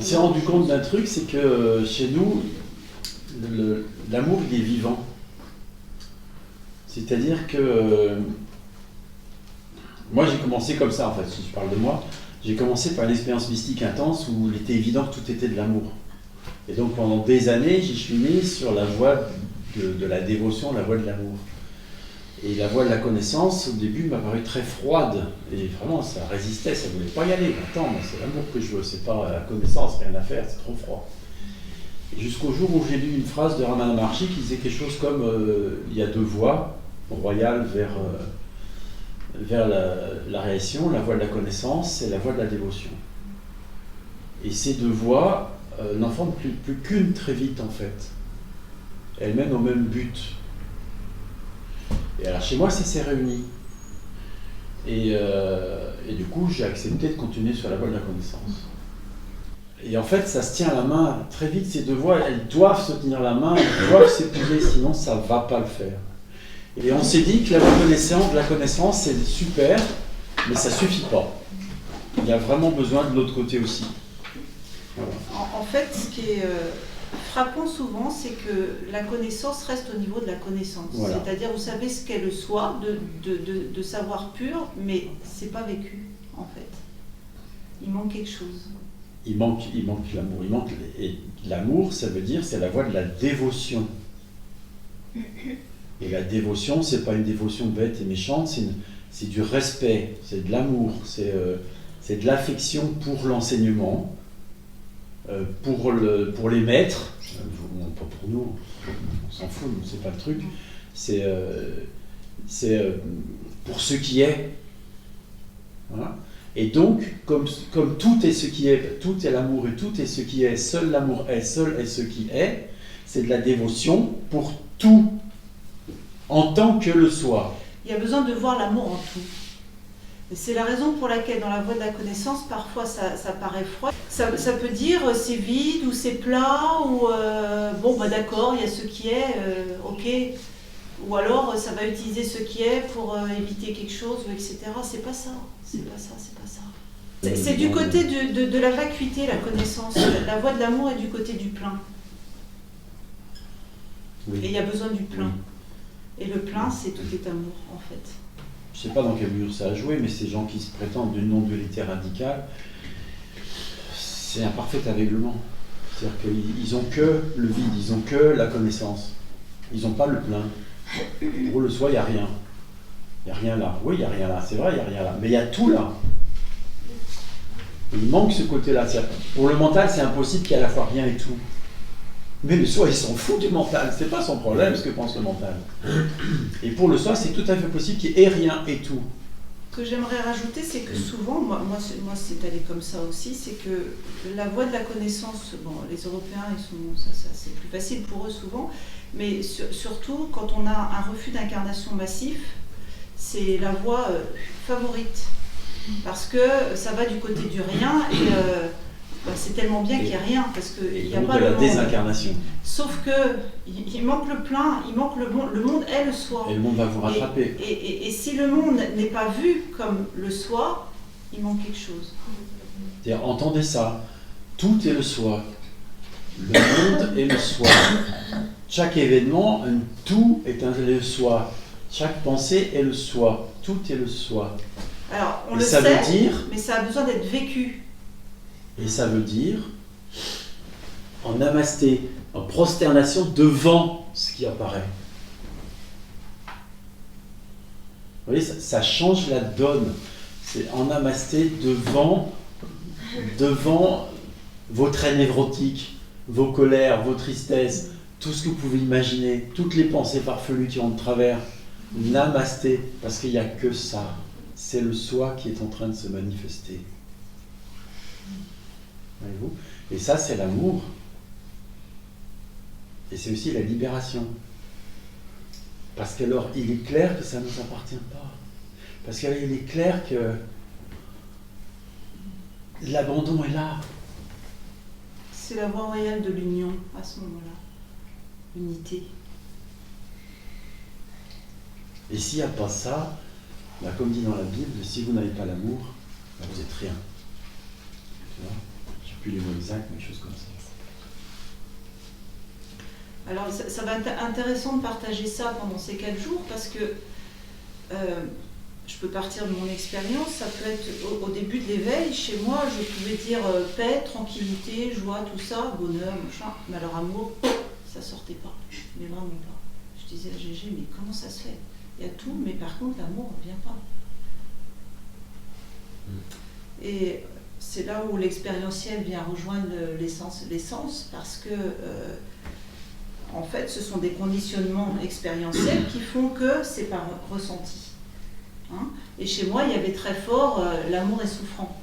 s'est rendu compte d'un truc, c'est que chez nous, l'amour, il est vivant. C'est-à-dire que moi, j'ai commencé comme ça, en fait, si je parle de moi. J'ai commencé par une expérience mystique intense où il était évident que tout était de l'amour. Et donc, pendant des années, j'y suis mis sur la voie de la dévotion, la voie de l'amour. Et la voie de la connaissance, au début, m'a paru très froide. Et vraiment, ça résistait, ça ne voulait pas y aller. Attends, moi, c'est l'amour que je veux, c'est pas la connaissance, rien à faire, c'est trop froid. Et jusqu'au jour où j'ai lu une phrase de Ramana Maharshi qui disait quelque chose comme il y a deux voies royales vers la réalisation, la voie de la connaissance et la voie de la dévotion. Et ces deux voies n'en forment plus qu'une très vite, en fait. Elles mènent au même but. Et alors chez moi, ça s'est réuni. Et du coup, j'ai accepté de continuer sur la voie de la connaissance. Et en fait, ça se tient à la main très vite, ces deux voies, elles doivent se tenir la main, elles doivent s'épouser, sinon ça ne va pas le faire. Et on s'est dit que la connaissance, c'est super, mais ça ne suffit pas. Il y a vraiment besoin de l'autre côté aussi. Voilà. En fait, ce qui est frappant souvent, c'est que la connaissance reste au niveau de la connaissance. Voilà. C'est-à-dire, vous savez ce qu'est le soi, de savoir pur, mais ce n'est pas vécu, en fait. Il manque quelque chose. Il manque l'amour. Et l'amour, ça veut dire, c'est la voie de la dévotion. Et la dévotion, c'est pas une dévotion bête et méchante, c'est du respect, c'est de l'amour, c'est de l'affection pour l'enseignement, pour les maîtres, pas pour nous, on s'en fout, c'est pas le truc, c'est pour ce qui est. Voilà. Et donc, comme tout est ce qui est, tout est l'amour et tout est ce qui est, seul l'amour est, seul est ce qui est, c'est de la dévotion pour tout, en tant que le soi. Il y a besoin de voir l'amour en tout. Et c'est la raison pour laquelle dans la voie de la connaissance, parfois ça paraît froid. Ça peut dire c'est vide ou c'est plat ou d'accord, il y a ce qui est, ok. Ou alors ça va utiliser ce qui est pour éviter quelque chose, etc. C'est pas ça, c'est pas ça, c'est pas ça. C'est du côté de la vacuité, la connaissance. La voie de l'amour est du côté du plein. Oui. Et il y a besoin du plein. Oui. Et le plein, c'est tout est amour, en fait. Je ne sais pas dans quelle mesure ça a joué, mais ces gens qui se prétendent d'une non-dualité radicale, c'est un parfait aveuglement. C'est-à-dire qu'ils n'ont que le vide, ils n'ont que la connaissance. Ils n'ont pas le plein. Pour le soi, il n'y a rien. Il n'y a rien là. Oui, il n'y a rien là, c'est vrai, il n'y a rien là. Mais il y a tout là. Et il manque ce côté-là. Pour le mental, c'est impossible qu'il y ait à la fois rien et tout. Mais le soi, il s'en fout du mental. C'est pas son problème, ce que pense le mental. Et pour le soi, c'est tout à fait possible qu'il y ait rien et tout. Ce que j'aimerais rajouter, c'est que souvent, moi c'est allé comme ça aussi, c'est que la voie de la connaissance, bon, les Européens, ça c'est plus facile pour eux souvent, mais surtout quand on a un refus d'incarnation massif, c'est la voie favorite. Parce que ça va du côté du rien et c'est tellement bien qu'il n'y a rien, parce qu'il n'y a pas de la désincarnation. Sauf qu'il manque le plein, il manque le monde. Le monde est le soi. Et le monde va vous rattraper. Et si le monde n'est pas vu comme le soi, il manque quelque chose. C'est-à-dire, entendez ça, tout est le soi. Le monde est le soi. Chaque événement, tout est le soi. Chaque pensée est le soi. Tout est le soi. Alors, on le sait, mais ça a besoin d'être vécu. Et ça veut dire, en namasté, en prosternation devant ce qui apparaît. Vous voyez, ça change la donne. C'est en namasté devant vos traits névrotiques, vos colères, vos tristesses, tout ce que vous pouvez imaginer, toutes les pensées farfelues qui ont de travers. Namasté, parce qu'il n'y a que ça. C'est le soi qui est en train de se manifester. Voyez-vous ? Et ça, c'est l'amour. Et c'est aussi la libération. Parce qu'alors, il est clair que ça ne nous appartient pas. Parce qu'il est clair que l'abandon est là. C'est la voie royale de l'union, à ce moment-là. L'unité. Et s'il n'y a pas ça, comme dit dans la Bible, si vous n'avez pas l'amour, vous n'êtes rien. Tu vois ? plus les mots exacts, mais quelque chose comme ça. Alors ça va être intéressant de partager ça pendant ces 4 jours parce que je peux partir de mon expérience, ça peut être au début de l'éveil, chez moi je pouvais dire paix, tranquillité, joie, tout ça, bonheur, machin, mais alors amour, ça sortait pas, mais vraiment pas. Je disais à Gégé, mais comment ça se fait? Il y a tout, mais par contre l'amour ne vient pas. Et c'est là où l'expérientiel vient rejoindre l'essence, parce que en fait ce sont des conditionnements expérientiels qui font que c'est par ressenti. Hein, et chez moi il y avait très fort l'amour est souffrant.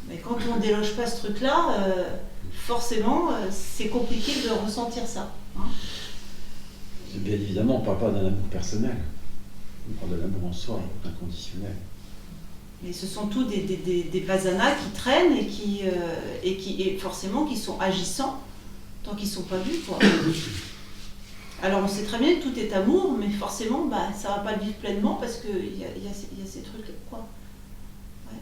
Mais quand on ne déloge pas ce truc-là, forcément c'est compliqué de ressentir ça. Hein. Bien évidemment, on ne parle pas d'un amour personnel, on parle de l'amour en soi, inconditionnel. Mais ce sont tous des vasanas qui traînent et forcément qui sont agissants tant qu'ils ne sont pas vus, quoi. Alors on sait très bien que tout est amour, mais forcément ça ne va pas le vivre pleinement parce qu'il y a ces trucs-là, quoi. Ouais.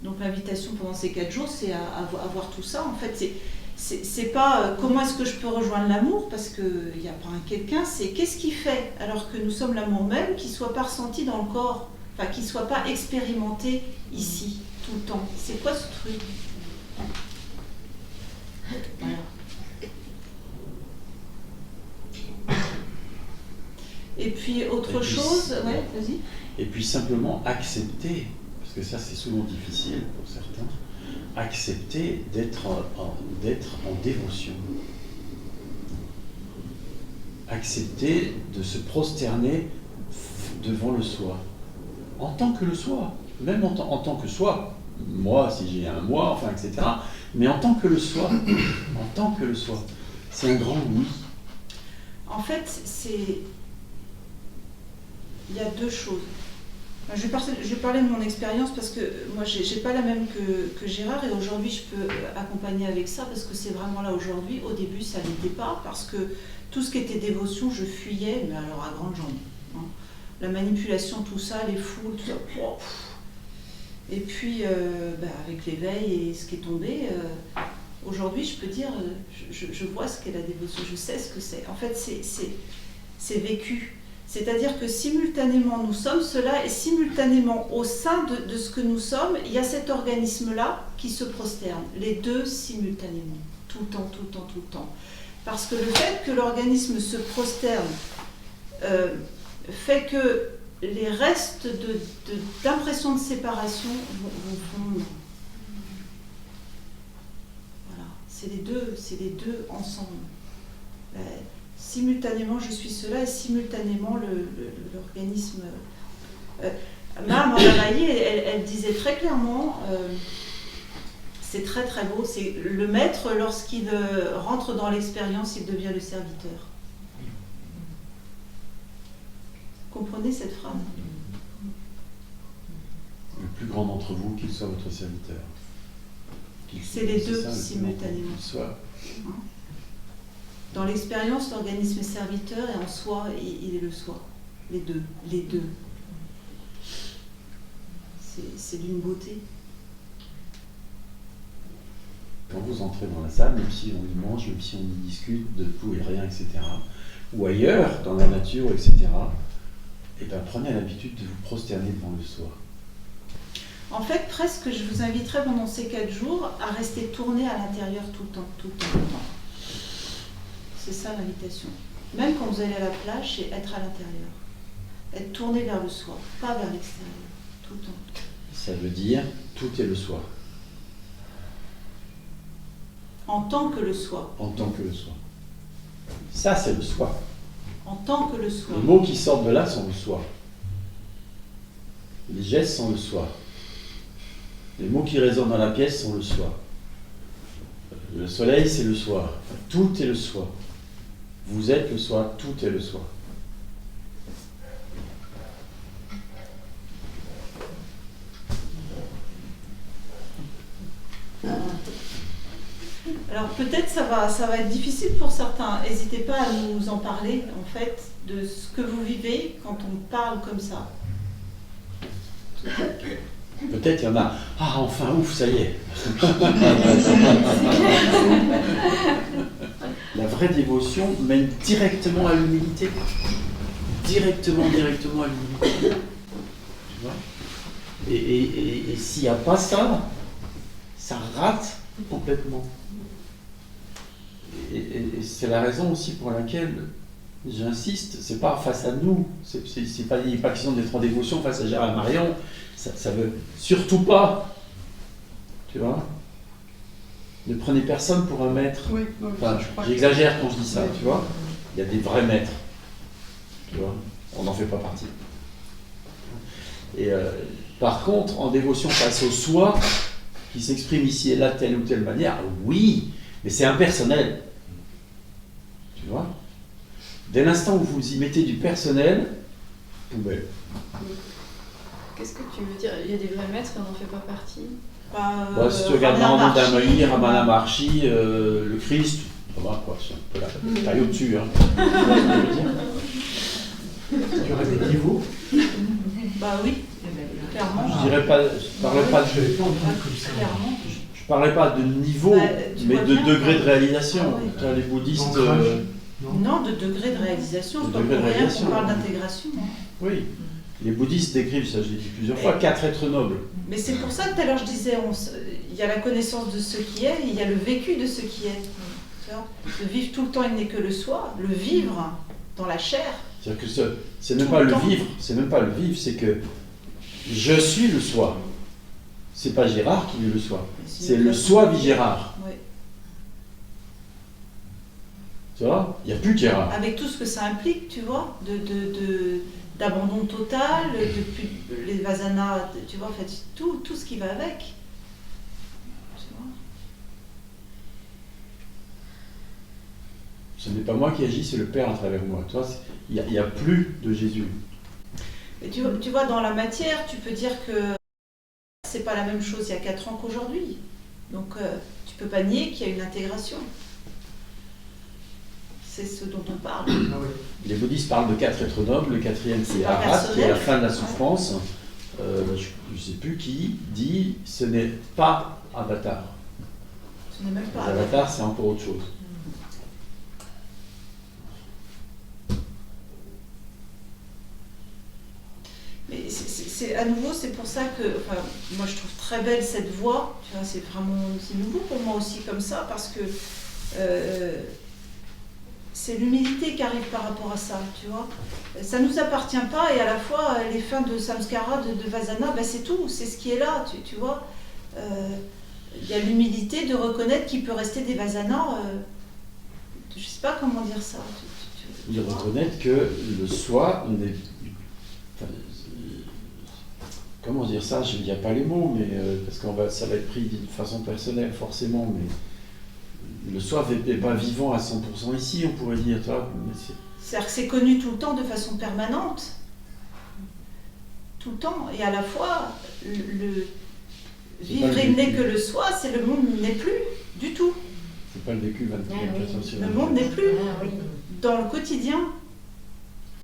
Donc l'invitation pendant ces 4 jours, c'est à voir tout ça. En fait, c'est pas comment est-ce que je peux rejoindre l'amour, parce qu'il n'y a pas un quelqu'un, c'est qu'est-ce qui fait, alors que nous sommes l'amour même, qui ne soit pas ressenti dans le corps, enfin qui ne soit pas expérimenté ici, tout le temps. C'est quoi ce truc? Voilà. Et puis autre chose, ouais, vas-y. Et puis simplement accepter, parce que ça c'est souvent difficile pour certains, accepter d'être en dévotion. Accepter de se prosterner devant le soi, en tant que le soi, même en tant que soi, moi si j'ai un moi, enfin etc. Mais en tant que le soi, en tant que le soi, c'est un grand oui. En fait, il y a 2 choses. Je vais parler de mon expérience parce que moi, je n'ai pas la même que Gérard et aujourd'hui, je peux accompagner avec ça parce que c'est vraiment là aujourd'hui. Au début, ça ne l'était pas parce que tout ce qui était dévotion, je fuyais, mais alors à grandes jambes. Hein. La manipulation, tout ça, les foules, tout ça. Oh. Et puis, avec l'éveil et ce qui est tombé, aujourd'hui, je peux dire, je vois ce qu'est la dévotion, je sais ce que c'est. En fait, c'est vécu. C'est-à-dire que simultanément nous sommes cela et simultanément au sein de ce que nous sommes, il y a cet organisme-là qui se prosterne. Les deux simultanément, tout le temps, tout le temps, tout le temps. Parce que le fait que l'organisme se prosterne fait que les restes d'impression de séparation vont fondre. Voilà, c'est les deux ensemble. Simultanément je suis cela et simultanément l'organisme. Mame Ravaillé, elle disait très clairement, c'est très très beau, c'est le maître lorsqu'il rentre dans l'expérience, il devient le serviteur. Comprenez cette phrase? Le plus grand d'entre vous, qu'il soit votre serviteur. C'est les deux simultanément. Dans l'expérience, l'organisme est serviteur et en soi, il est le soi. Les deux. C'est d'une beauté. Quand vous entrez dans la salle, même si on y mange, même si on y discute de tout et rien, etc., ou ailleurs, dans la nature, etc., et bien prenez l'habitude de vous prosterner devant le soi. En fait, presque, je vous inviterai pendant ces 4 jours à rester tourné à l'intérieur tout le temps, tout le temps, tout le temps. C'est ça l'invitation. Même quand vous allez à la plage, c'est être à l'intérieur. Être tourné vers le soi, pas vers l'extérieur, tout le temps. Ça veut dire, tout est le soi. En tant que le soi. En tant que le soi. Ça, c'est le soi. En tant que le soi. Les mots qui sortent de là sont le soi. Les gestes sont le soi. Les mots qui résonnent dans la pièce sont le soi. Le soleil, c'est le soi. Tout est le soi. Vous êtes le soi, tout est le soi. Alors peut-être ça va être difficile pour certains. N'hésitez pas à nous en parler, en fait, de ce que vous vivez quand on parle comme ça. Peut-être il y en a, ah enfin ouf, ça y est. La vraie dévotion mène directement à l'humilité. Directement à l'humilité. Tu vois ? Et s'il n'y a pas ça, ça rate complètement. Et c'est la raison aussi pour laquelle j'insiste, c'est pas face à nous, il n'est pas question d'être en dévotion face à Gérard Marion, ça veut surtout pas, tu vois. Ne prenez personne pour un maître. Oui, Enfin, j'exagère quand je dis ça, tu vois. Il y a des vrais maîtres, tu vois. On n'en fait pas partie. Et par contre, en dévotion face au soi, qui s'exprime ici et là de telle ou telle manière, oui, mais c'est impersonnel. Tu vois ? Dès l'instant où vous y mettez du personnel, poubelle. Qu'est-ce que tu veux dire? Il y a des vrais maîtres et on n'en fait pas partie. Si tu regardes Ramana Damayi, Ramana Maharshi, le Christ, ça va quoi, c'est un peu la taille au-dessus. Hein. Tu aurais des niveaux? Bah oui, clairement. Je parlais pas de niveau, mais de degré de réalisation. Ah, oui. Toi, les bouddhistes. Non, de degré de réalisation, c'est pas pour rien qu'on parle d'intégration. Hein. Oui, les bouddhistes décrivent, ça je l'ai dit plusieurs fois, 4 êtres nobles. Mais c'est pour ça que tout à l'heure je disais, il y a la connaissance de ce qui est, il y a le vécu de ce qui est. Tu vois, le vivre tout le temps, il n'est que le soi. Le vivre dans la chair. C'est-à-dire que c'est même pas le vivre, c'est que je suis le soi. C'est pas Gérard qui est le soi, c'est le soi vit Gérard. Oui. Tu vois, il n'y a plus de Gérard. Avec tout ce que ça implique, tu vois, d'abandon total, les vasanas, tu vois, en fait, tout ce qui va avec. Tu vois. Ce n'est pas moi qui agis, c'est le Père à travers moi. Tu vois, il n'y a plus de Jésus. Et tu vois, dans la matière, tu peux dire que c'est pas la même chose il y a 4 ans qu'aujourd'hui. Donc, tu peux pas nier qu'il y a une intégration. C'est ce dont on parle. Ah oui. Les bouddhistes parlent de 4 êtres nobles, le 4e c'est pas Arhat, qui est la personnel. fin de la souffrance. Je ne sais plus qui dit ce n'est pas Avatar. Ce n'est même Les pas. avatars, c'est encore autre chose. Mais à nouveau, c'est pour ça que, enfin, moi je trouve très belle cette voix. Tu vois, c'est nouveau pour moi aussi comme ça, parce que c'est l'humilité qui arrive par rapport à ça, tu vois. Ça ne nous appartient pas, et à la fois, les fins de samskara, de vasana, ben c'est tout, c'est ce qui est là, tu vois. Il y a l'humilité de reconnaître qu'il peut rester des vasanas, je ne sais pas comment dire ça. De reconnaître que le soi, comment dire ça, il n'y a pas les mots, mais parce que ça va être pris d'une façon personnelle forcément, mais le soi n'est pas vivant à 100% ici, on pourrait dire. C'est-à-dire que c'est connu tout le temps de façon permanente. Tout le temps. Et à la fois, le vivre il n'est que le soi, c'est le monde n'est plus du tout. C'est pas le vécu 24 sur 24. Le monde n'est plus dans le quotidien.